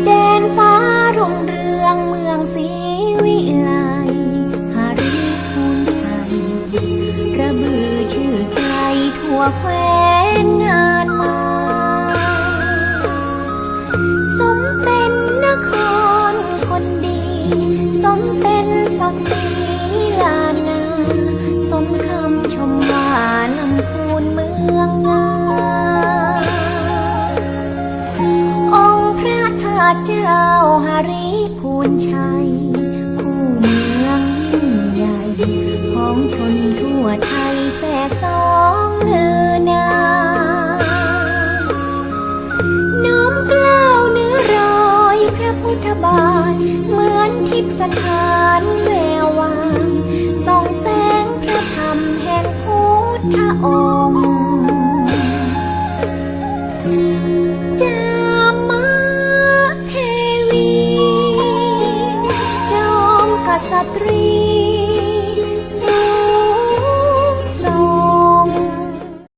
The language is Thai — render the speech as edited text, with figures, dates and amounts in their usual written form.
แดนฟ้ารุ่งเรืองเมืองศรีวิไลหาริพูนชัยระบือชื่อไกลทั่วแคว้นงานมาสมเป็นนครคนดีสมเป็นศักดิ์ศรีลานนาสมคำชมว่าลำพูนเมืองงามองค์พระธาตุเจ้าหาริพูนชัยผู้เมืองยิ่งใหญ่ของชนทั่วไทยแส่สองเลือนามน้อมเกล้าเนื้อรอยพระพุทธบาทเหมือนทิพย์สถานแวววาวส่องแสงพระธรรมแห่งพุทธองค์จามเทวีจอมกษัตรี